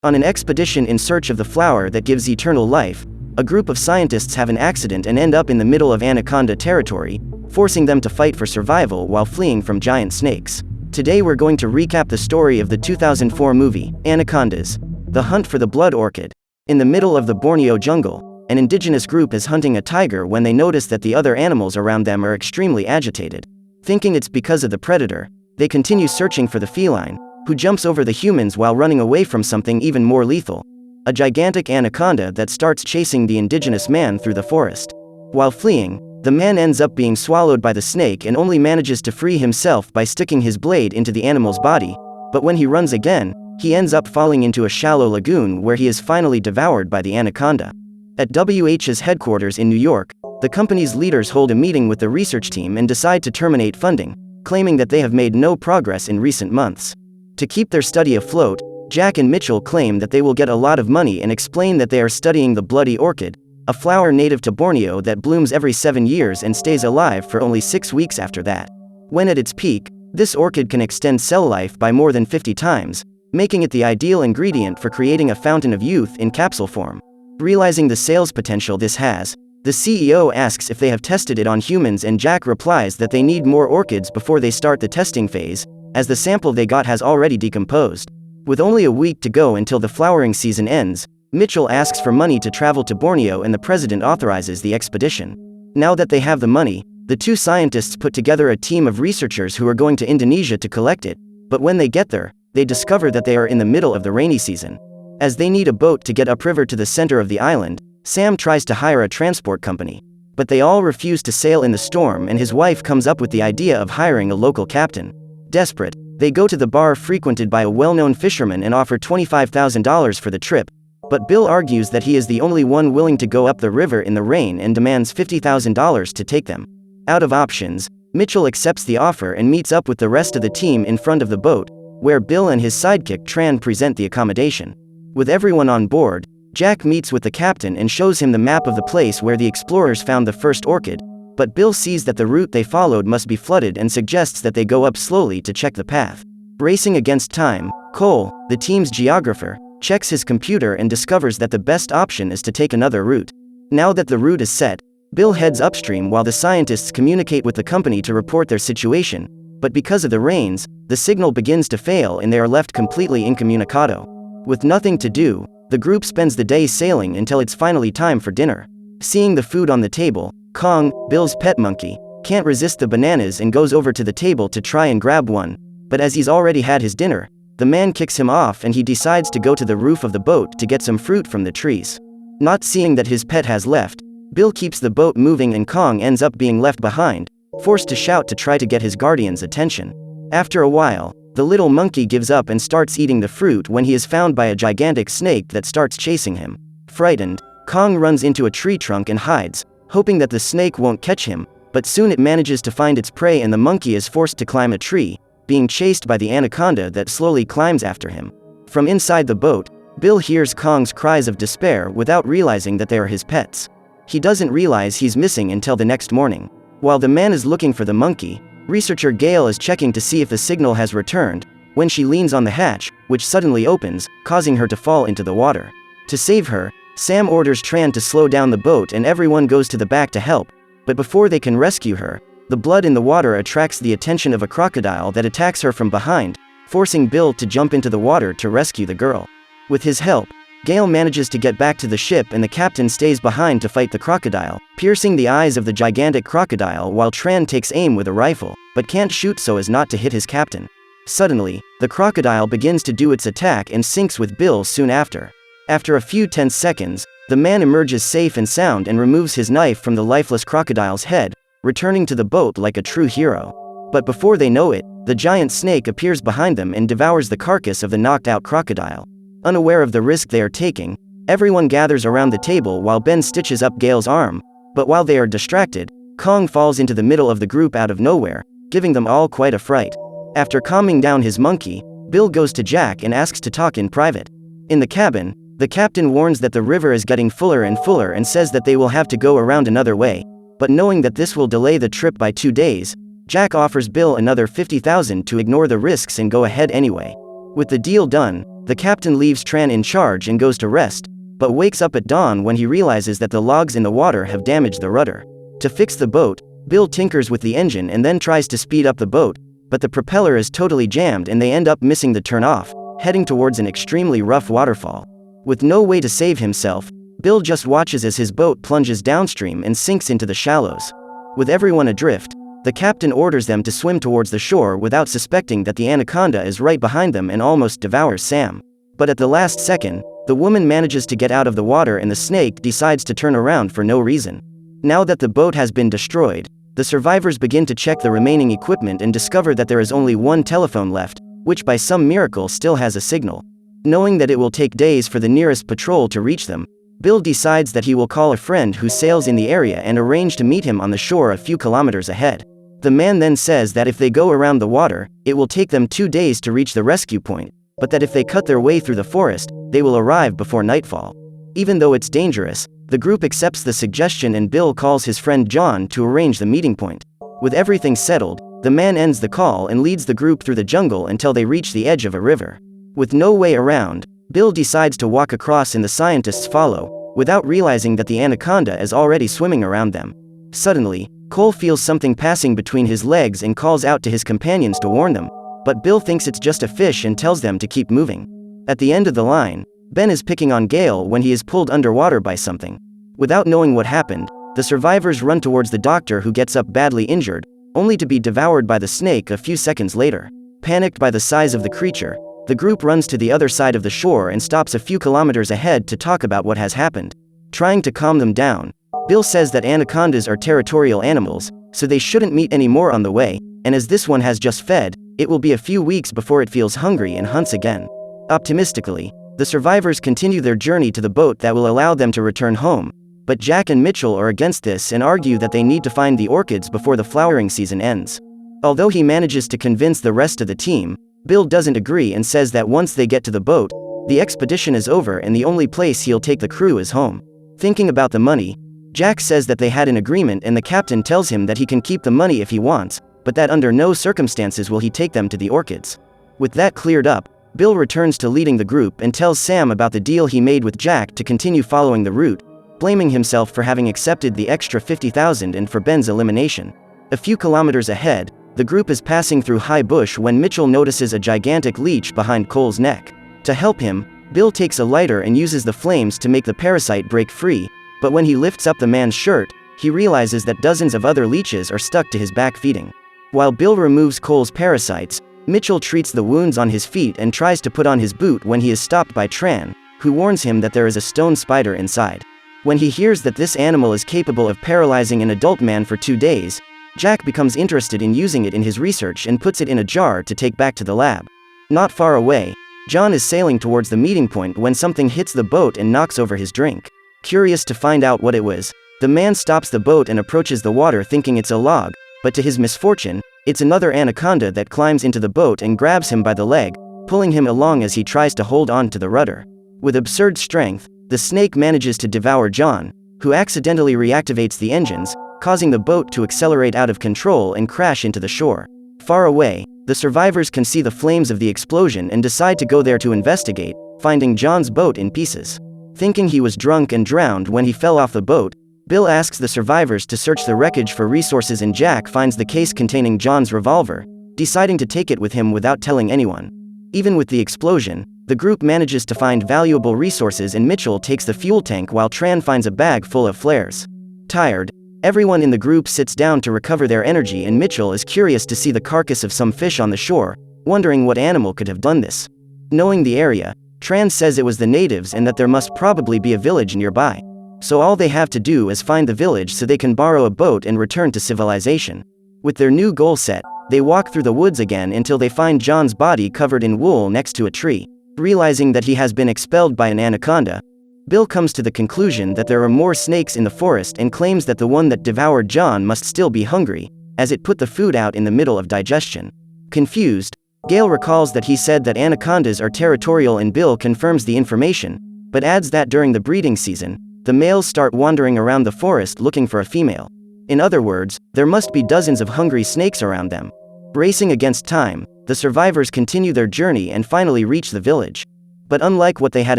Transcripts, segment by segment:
On an expedition in search of the flower that gives eternal life, a group of scientists have an accident and end up in the middle of anaconda territory, forcing them to fight for survival while fleeing from giant snakes. Today we're going to recap the story of the 2004 movie, Anacondas, The Hunt for the Blood Orchid. In the middle of the Borneo jungle, an indigenous group is hunting a tiger when they notice that the other animals around them are extremely agitated. Thinking it's because of the predator, they continue searching for the feline, who jumps over the humans while running away from something even more lethal, a gigantic anaconda that starts chasing the indigenous man through the forest. While fleeing, the man ends up being swallowed by the snake and only manages to free himself by sticking his blade into the animal's body, but when he runs again, he ends up falling into a shallow lagoon where he is finally devoured by the anaconda. At WH's headquarters in New York, the company's leaders hold a meeting with the research team and decide to terminate funding, claiming that they have made no progress in recent months. To keep their study afloat, Jack and Mitchell claim that they will get a lot of money and explain that they are studying the bloody orchid, a flower native to Borneo that blooms every 7 years and stays alive for only 6 weeks after that. When at its peak, this orchid can extend cell life by more than 50 times, making it the ideal ingredient for creating a fountain of youth in capsule form. Realizing the sales potential this has, the CEO asks if they have tested it on humans, and Jack replies that they need more orchids before they start the testing phase, as the sample they got has already decomposed. With only a week to go until the flowering season ends, Mitchell asks for money to travel to Borneo and the president authorizes the expedition. Now that they have the money, the two scientists put together a team of researchers who are going to Indonesia to collect it, but when they get there, they discover that they are in the middle of the rainy season. As they need a boat to get upriver to the center of the island, Sam tries to hire a transport company. But they all refuse to sail in the storm, and his wife comes up with the idea of hiring a local captain. Desperate, they go to the bar frequented by a well-known fisherman and offer $25,000 for the trip, but Bill argues that he is the only one willing to go up the river in the rain and demands $50,000 to take them. Out of options, Mitchell accepts the offer and meets up with the rest of the team in front of the boat, where Bill and his sidekick Tran present the accommodation. With everyone on board, Jack meets with the captain and shows him the map of the place where the explorers found the first orchid, but Bill sees that the route they followed must be flooded and suggests that they go up slowly to check the path. Racing against time, Cole, the team's geographer, checks his computer and discovers that the best option is to take another route. Now that the route is set, Bill heads upstream while the scientists communicate with the company to report their situation, but because of the rains, the signal begins to fail and they are left completely incommunicado. With nothing to do, the group spends the day sailing until it's finally time for dinner. Seeing the food on the table, Kong, Bill's pet monkey, can't resist the bananas and goes over to the table to try and grab one, but as he's already had his dinner, the man kicks him off and he decides to go to the roof of the boat to get some fruit from the trees. Not seeing that his pet has left, Bill keeps the boat moving and Kong ends up being left behind, forced to shout to try to get his guardian's attention. After a while, the little monkey gives up and starts eating the fruit when he is found by a gigantic snake that starts chasing him. Frightened, Kong runs into a tree trunk and hides, hoping that the snake won't catch him, but soon it manages to find its prey and the monkey is forced to climb a tree, being chased by the anaconda that slowly climbs after him. From inside the boat, Bill hears Kong's cries of despair without realizing that they are his pets. He doesn't realize he's missing until the next morning. While the man is looking for the monkey, researcher Gail is checking to see if the signal has returned, when she leans on the hatch, which suddenly opens, causing her to fall into the water. To save her, Sam orders Tran to slow down the boat and everyone goes to the back to help, but before they can rescue her, the blood in the water attracts the attention of a crocodile that attacks her from behind, forcing Bill to jump into the water to rescue the girl. With his help, Gail manages to get back to the ship and the captain stays behind to fight the crocodile, piercing the eyes of the gigantic crocodile while Tran takes aim with a rifle, but can't shoot so as not to hit his captain. Suddenly, the crocodile begins to do its attack and sinks with Bill soon after. After a few tense seconds, the man emerges safe and sound and removes his knife from the lifeless crocodile's head, returning to the boat like a true hero. But before they know it, the giant snake appears behind them and devours the carcass of the knocked-out crocodile. Unaware of the risk they are taking, everyone gathers around the table while Ben stitches up Gail's arm, but while they are distracted, Kong falls into the middle of the group out of nowhere, giving them all quite a fright. After calming down his monkey, Bill goes to Jack and asks to talk in private. In the cabin, the captain warns that the river is getting fuller and says that they will have to go around another way, but knowing that this will delay the trip by 2 days, Jack offers Bill another $50,000 to ignore the risks and go ahead anyway. With the deal done, The captain leaves Tran in charge and goes to rest, but wakes up at dawn when he realizes that the logs in the water have damaged the rudder. To fix the boat, Bill tinkers with the engine and then tries to speed up the boat, but the propeller is totally jammed and they end up missing the turn-off, heading towards an extremely rough waterfall. With no way to save himself, Bill just watches as his boat plunges downstream and sinks into the shallows. With everyone adrift, the captain orders them to swim towards the shore without suspecting that the anaconda is right behind them and almost devours Sam. But at the last second, the woman manages to get out of the water and the snake decides to turn around for no reason. Now that the boat has been destroyed, the survivors begin to check the remaining equipment and discover that there is only one telephone left, which by some miracle still has a signal. Knowing that it will take days for the nearest patrol to reach them, Bill decides that he will call a friend who sails in the area and arrange to meet him on the shore a few kilometers ahead. The man then says that if they go around the water, it will take them 2 days to reach the rescue point, but that if they cut their way through the forest, they will arrive before nightfall. Even though it's dangerous, the group accepts the suggestion and Bill calls his friend John to arrange the meeting point. With everything settled, the man ends the call and leads the group through the jungle until they reach the edge of a river. With no way around, Bill decides to walk across and the scientists follow, without realizing that the anaconda is already swimming around them. Suddenly, Cole feels something passing between his legs and calls out to his companions to warn them, but Bill thinks it's just a fish and tells them to keep moving. At the end of the line, Ben is picking on Gale when he is pulled underwater by something. Without knowing what happened, the survivors run towards the doctor who gets up badly injured, only to be devoured by the snake a few seconds later. Panicked by the size of the creature, the group runs to the other side of the shore and stops a few kilometers ahead to talk about what has happened. Trying to calm them down, Bill says that anacondas are territorial animals, so they shouldn't meet any more on the way, and as this one has just fed, it will be a few weeks before it feels hungry and hunts again. Optimistically, the survivors continue their journey to the boat that will allow them to return home, but Jack and Mitchell are against this and argue that they need to find the orchids before the flowering season ends. Although he manages to convince the rest of the team, Bill doesn't agree and says that once they get to the boat, the expedition is over and the only place he'll take the crew is home. Thinking about the money, Jack says that they had an agreement and the captain tells him that he can keep the money if he wants, but that under no circumstances will he take them to the orchids. With that cleared up, Bill returns to leading the group and tells Sam about the deal he made with Jack to continue following the route, blaming himself for having accepted the extra $50,000 and for Ben's elimination. A few kilometers ahead, the group is passing through high bush when Mitchell notices a gigantic leech behind Cole's neck. To help him, Bill takes a lighter and uses the flames to make the parasite break free, but when he lifts up the man's shirt, he realizes that dozens of other leeches are stuck to his back feeding. While Bill removes Cole's parasites, Mitchell treats the wounds on his feet and tries to put on his boot when he is stopped by Tran, who warns him that there is a stone spider inside. When he hears that this animal is capable of paralyzing an adult man for 2 days, Jack becomes interested in using it in his research and puts it in a jar to take back to the lab. Not far away, John is sailing towards the meeting point when something hits the boat and knocks over his drink. Curious to find out what it was, the man stops the boat and approaches the water thinking it's a log, but to his misfortune, it's another anaconda that climbs into the boat and grabs him by the leg, pulling him along as he tries to hold on to the rudder. With absurd strength, the snake manages to devour John, who accidentally reactivates the engines, causing the boat to accelerate out of control and crash into the shore. Far away, the survivors can see the flames of the explosion and decide to go there to investigate, finding John's boat in pieces. Thinking he was drunk and drowned when he fell off the boat, Bill asks the survivors to search the wreckage for resources and Jack finds the case containing John's revolver, deciding to take it with him without telling anyone. Even with the explosion, the group manages to find valuable resources and Mitchell takes the fuel tank while Tran finds a bag full of flares. Tired, everyone in the group sits down to recover their energy and Mitchell is curious to see the carcass of some fish on the shore, wondering what animal could have done this. Knowing the area, Tran says it was the natives and that there must probably be a village nearby. So all they have to do is find the village so they can borrow a boat and return to civilization. With their new goal set, they walk through the woods again until they find John's body covered in wool next to a tree. Realizing that he has been expelled by an anaconda, Bill comes to the conclusion that there are more snakes in the forest and claims that the one that devoured John must still be hungry, as it put the food out in the middle of digestion. Confused, Gale recalls that he said that anacondas are territorial and Bill confirms the information, but adds that during the breeding season, the males start wandering around the forest looking for a female. In other words, there must be dozens of hungry snakes around them. Racing against time, the survivors continue their journey and finally reach the village. But unlike what they had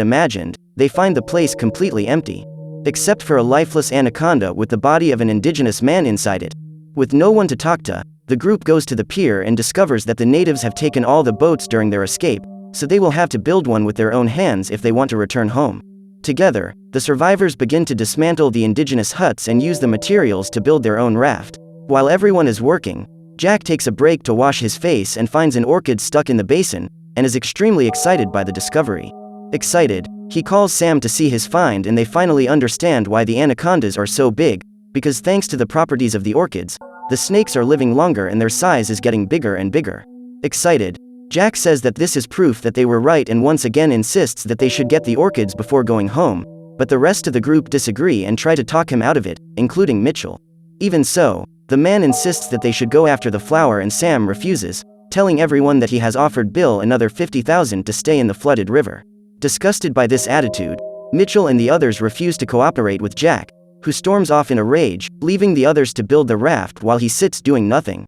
imagined, they find the place completely empty. Except for a lifeless anaconda with the body of an indigenous man inside it. With no one to talk to, the group goes to the pier and discovers that the natives have taken all the boats during their escape, so they will have to build one with their own hands if they want to return home. Together, the survivors begin to dismantle the indigenous huts and use the materials to build their own raft. While everyone is working, Jack takes a break to wash his face and finds an orchid stuck in the basin, and is extremely excited by the discovery. Excited, he calls Sam to see his find, and they finally understand why the anacondas are so big, because thanks to the properties of the orchids, the snakes are living longer and their size is getting bigger and bigger. Excited, Jack says that this is proof that they were right and once again insists that they should get the orchids before going home, but the rest of the group disagree and try to talk him out of it, including Mitchell. Even so, the man insists that they should go after the flower and Sam refuses, telling everyone that he has offered Bill another $50,000 to stay in the flooded river. Disgusted by this attitude, Mitchell and the others refuse to cooperate with Jack, who storms off in a rage, leaving the others to build the raft while he sits doing nothing.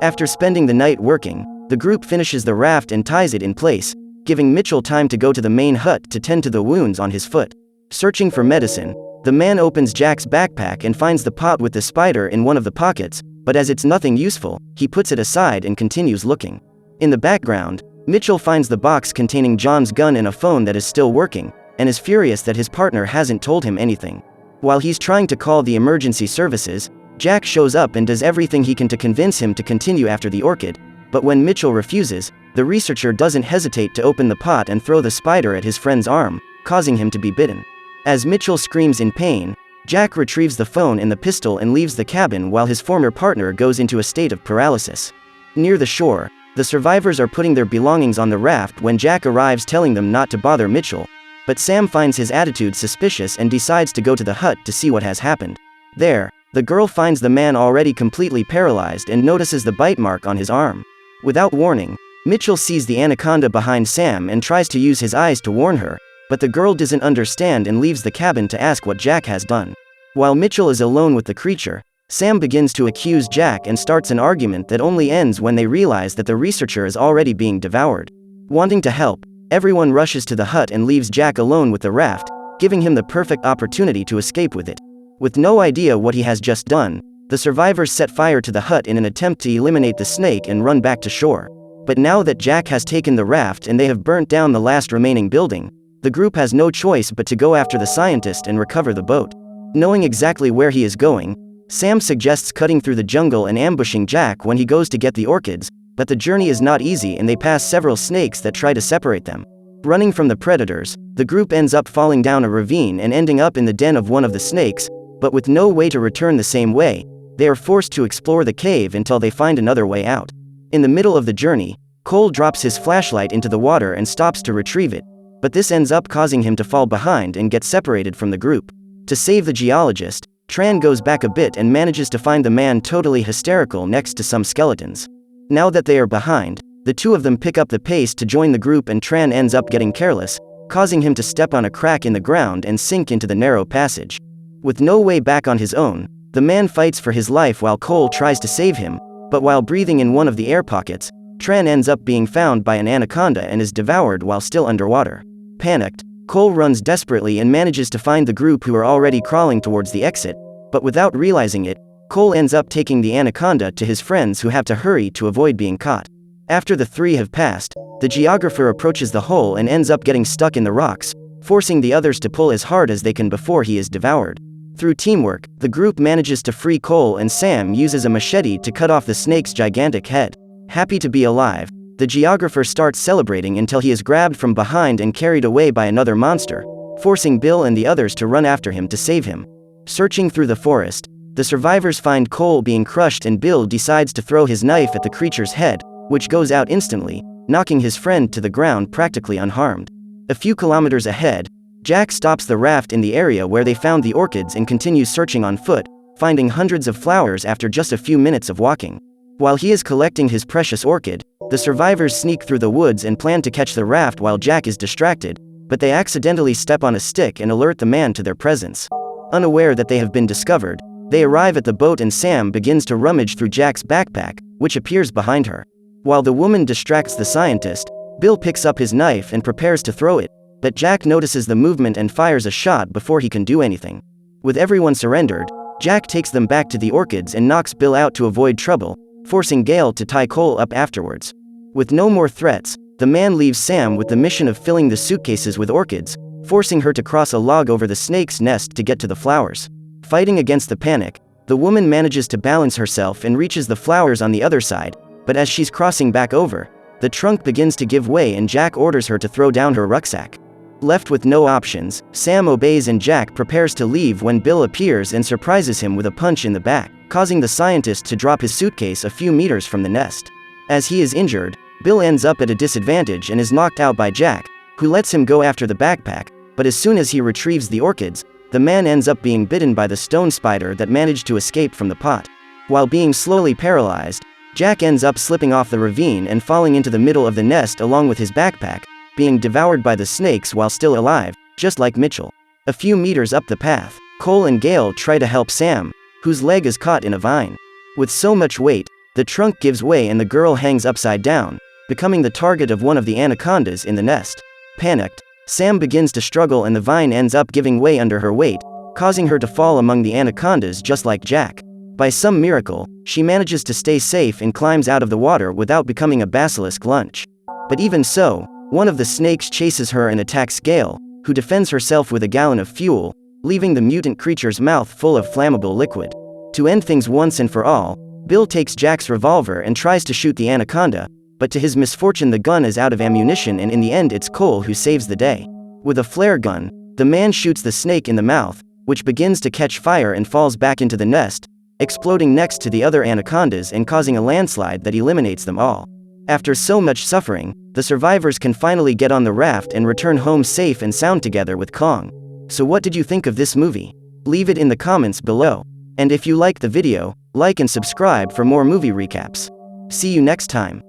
After spending the night working, the group finishes the raft and ties it in place, giving Mitchell time to go to the main hut to tend to the wounds on his foot. Searching for medicine, the man opens Jack's backpack and finds the pot with the spider in one of the pockets, but as it's nothing useful, he puts it aside and continues looking. In the background, Mitchell finds the box containing John's gun and a phone that is still working, and is furious that his partner hasn't told him anything. While he's trying to call the emergency services, Jack shows up and does everything he can to convince him to continue after the orchid, but when Mitchell refuses, the researcher doesn't hesitate to open the pot and throw the spider at his friend's arm, causing him to be bitten. As Mitchell screams in pain, Jack retrieves the phone and the pistol and leaves the cabin while his former partner goes into a state of paralysis. Near the shore, the survivors are putting their belongings on the raft when Jack arrives telling them not to bother Mitchell, but Sam finds his attitude suspicious and decides to go to the hut to see what has happened. There, the girl finds the man already completely paralyzed and notices the bite mark on his arm. Without warning, Mitchell sees the anaconda behind Sam and tries to use his eyes to warn her, but the girl doesn't understand and leaves the cabin to ask what Jack has done. While Mitchell is alone with the creature, Sam begins to accuse Jack and starts an argument that only ends when they realize that the researcher is already being devoured. Wanting to help, everyone rushes to the hut and leaves Jack alone with the raft, giving him the perfect opportunity to escape with it. With no idea what he has just done, the survivors set fire to the hut in an attempt to eliminate the snake and run back to shore. But now that Jack has taken the raft and they have burnt down the last remaining building, the group has no choice but to go after the scientist and recover the boat. Knowing exactly where he is going, Sam suggests cutting through the jungle and ambushing Jack when he goes to get the orchids, but the journey is not easy and they pass several snakes that try to separate them. Running from the predators, the group ends up falling down a ravine and ending up in the den of one of the snakes, but with no way to return the same way, they are forced to explore the cave until they find another way out. In the middle of the journey, Cole drops his flashlight into the water and stops to retrieve it, but this ends up causing him to fall behind and get separated from the group. To save the geologist, Tran goes back a bit and manages to find the man totally hysterical next to some skeletons. Now that they are behind, the two of them pick up the pace to join the group and Tran ends up getting careless, causing him to step on a crack in the ground and sink into the narrow passage. With no way back on his own, the man fights for his life while Cole tries to save him, but while breathing in one of the air pockets, Tran ends up being found by an anaconda and is devoured while still underwater. Panicked, Cole runs desperately and manages to find the group who are already crawling towards the exit, but without realizing it, Cole ends up taking the anaconda to his friends who have to hurry to avoid being caught. After the three have passed, the geographer approaches the hole and ends up getting stuck in the rocks, forcing the others to pull as hard as they can before he is devoured. Through teamwork, the group manages to free Cole and Sam uses a machete to cut off the snake's gigantic head. Happy to be alive, the geographer starts celebrating until he is grabbed from behind and carried away by another monster, forcing Bill and the others to run after him to save him. Searching through the forest, the survivors find Cole being crushed and Bill decides to throw his knife at the creature's head, which goes out instantly, knocking his friend to the ground practically unharmed. A few kilometers ahead, Jack stops the raft in the area where they found the orchids and continues searching on foot, finding hundreds of flowers after just a few minutes of walking. While he is collecting his precious orchid, the survivors sneak through the woods and plan to catch the raft while Jack is distracted, but they accidentally step on a stick and alert the man to their presence. Unaware that they have been discovered, they arrive at the boat and Sam begins to rummage through Jack's backpack, which appears behind her. While the woman distracts the scientist, Bill picks up his knife and prepares to throw it, but Jack notices the movement and fires a shot before he can do anything. With everyone surrendered, Jack takes them back to the orchids and knocks Bill out to avoid trouble, forcing Gale to tie Cole up afterwards. With no more threats, the man leaves Sam with the mission of filling the suitcases with orchids, forcing her to cross a log over the snake's nest to get to the flowers. Fighting against the panic, the woman manages to balance herself and reaches the flowers on the other side, but as she's crossing back over, the trunk begins to give way and Jack orders her to throw down her rucksack. Left with no options, Sam obeys and Jack prepares to leave when Bill appears and surprises him with a punch in the back, causing the scientist to drop his suitcase a few meters from the nest. As he is injured, Bill ends up at a disadvantage and is knocked out by Jack, who lets him go after the backpack, but as soon as he retrieves the orchids, the man ends up being bitten by the stone spider that managed to escape from the pot. While being slowly paralyzed, Jack ends up slipping off the ravine and falling into the middle of the nest along with his backpack, being devoured by the snakes while still alive, just like Mitchell. A few meters up the path, Cole and Gale try to help Sam, whose leg is caught in a vine. With so much weight, the trunk gives way and the girl hangs upside down, becoming the target of one of the anacondas in the nest. Panicked, Sam begins to struggle and the vine ends up giving way under her weight, causing her to fall among the anacondas just like Jack. By some miracle, she manages to stay safe and climbs out of the water without becoming a basilisk lunch. But even so, one of the snakes chases her and attacks Gale, who defends herself with a gallon of fuel, leaving the mutant creature's mouth full of flammable liquid. To end things once and for all, Bill takes Jack's revolver and tries to shoot the anaconda, but to his misfortune the gun is out of ammunition and in the end it's Cole who saves the day. With a flare gun, the man shoots the snake in the mouth, which begins to catch fire and falls back into the nest, exploding next to the other anacondas and causing a landslide that eliminates them all. After so much suffering, the survivors can finally get on the raft and return home safe and sound together with Kong. So what did you think of this movie? Leave it in the comments below. And if you like the video, like and subscribe for more movie recaps. See you next time.